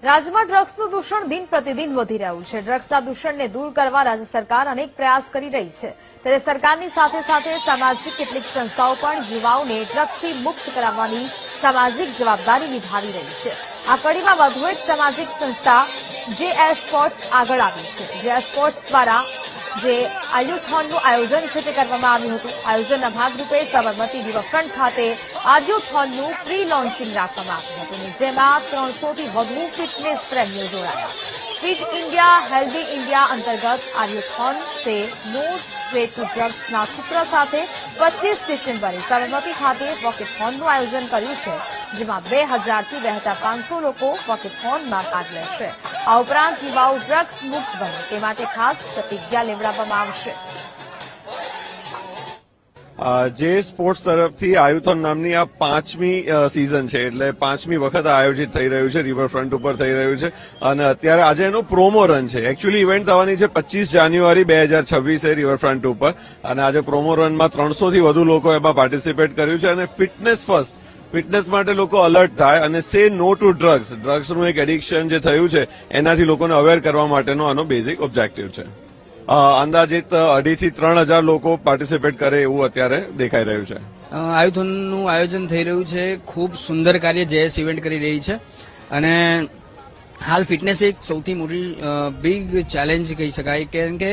રાજ્યમાં ડ્રગ્સનું દૂષણ દિન પ્રતિદિન વધી રહ્યું છે। ડ્રગ્સના દૂષણને દૂર કરવા રાજ્ય સરકાર અનેક પ્રયાસ કરી રહી છે, ત્યારે સરકારની સાથે સાથે સામાજિક કેટલીક સંસ્થાઓ પણ યુવાઓને ડ્રગ્સથી મુક્ત કરાવવાની સામાજિક જવાબદારી નિભાવી રહી છે। આ કડીમાં વધુ એક સામાજિક સંસ્થા જેએસ સ્પોર્ટ્સ આગળ આવી છે। જેએસ સ્પોર્ટ્સ દ્વારા જે આયુથોનનું આયોજન છે તે કરવામાં આવ્યું હતું। આયોજનના ભાગરૂપે સાબરમતી રિવરફ્રન્ટ ખાતે આયુથોનનું પ્રી લોન્ચિંગ રાખવામાં આવ્યું હતું, જેમાં 300થી વધુ ફિટનેસ પ્રેમીઓ જોડાયા। ફિટ ઇન્ડિયા હેલ્ધી ઇન્ડિયા અંતર્ગત આયુથોન તે નો વે ટુ ડ્રગ્સના સૂત્ર સાથે 25 ડિસેમ્બરે સાબરમતી ખાતે વોકેથોનનું આયોજન કર્યું છે, જેમાં 2000થી 2500 લોકો વોકેથોનમાં ભાગ લેશે। આ ઉપરાંત યુવાઓ ડ્રગ્સ મુક્ત બને તે માટે ખાસ પ્રતિજ્ઞા લેવડાવવામાં આવશે। જે સ્પોર્ટ્સ તરફથી આયુથોન નામની આ 5મી સીઝન છે, એટલે 5મી વખત આયોજિત થઈ રહ્યું છે, રિવરફ્રન્ટ ઉપર થઈ રહ્યું છે અને અત્યારે આજે એનો પ્રોમો રન છે। એકચ્યુઅલી ઇવેન્ટ થવાની છે 25 જાન્યુઆરી 2026 રિવરફ્રન્ટ ઉપર, અને આજે પ્રોમો રનમાં 300થી વધુ લોકો એમાં પાર્ટિસિપેટ કર્યું છે અને ફિટનેસ ફર્સ્ટ, ફિટનેસ માટે લોકો અલર્ટ થાય અને સે નો ટુ ડ્રગ્સ, ડ્રગ્સનું એક એડિક્શન જે થયું છે એનાથી લોકોને અવેર કરવા માટેનો આનો બેઝિક ઓબ્જેક્ટિવ છે। અંદાજિત 2,500 થી 3,000 લોકો પાર્ટિસિપેટ કરે એવું અત્યારે દેખાઈ રહ્યું છે। આયુથોનનું આયોજન થઈ રહ્યું છે, ખૂબ સુંદર કાર્ય જેએસ ઇવેન્ટ કરી રહી છે અને હાલ ફિટનેસ એક સૌથી મોટી બિગ ચેલેન્જ કહી શકાય, કારણ કે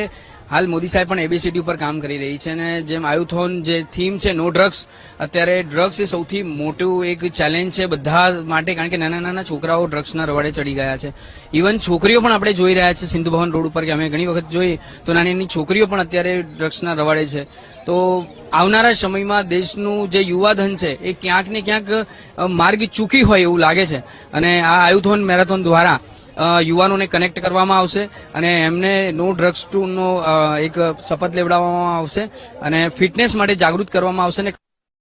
હાલ મોદી સાહેબ પણ એબીસીડી ઉપર કામ કરી રહી છે અને જેમ આયુથોન જે થીમ છે નો ડ્રગ્સ, અત્યારે ડ્રગ્સ એ સૌથી મોટું એક ચેલેન્જ છે બધા માટે, કારણ કે નાના નાના છોકરાઓ ડ્રગ્સના રવાડે ચડી ગયા છે। ઇવન છોકરીઓ પણ આપણે જોઈ રહ્યા છે સિંધુ ભવન રોડ ઉપર, કે અમે ઘણી વખત જોઈએ તો નાની નાની છોકરીઓ પણ અત્યારે ડ્રગ્સના રવાડે છે। તો આવનારા સમયમાં દેશનું જે યુવાધન છે એ ક્યાંક ને ક્યાંક માર્ગ ચૂકી હોય એવું લાગે છે અને આ આયુથોન મેરેથોન દ્વારા યુવાનોને કનેક્ટ કરવામાં આવશે અને એમને નો ડ્રગ્સ ટુ નો એક શપથ લેવડાવવામાં આવશે અને ફિટનેસ માટે જાગૃત કરવામાં આવશે।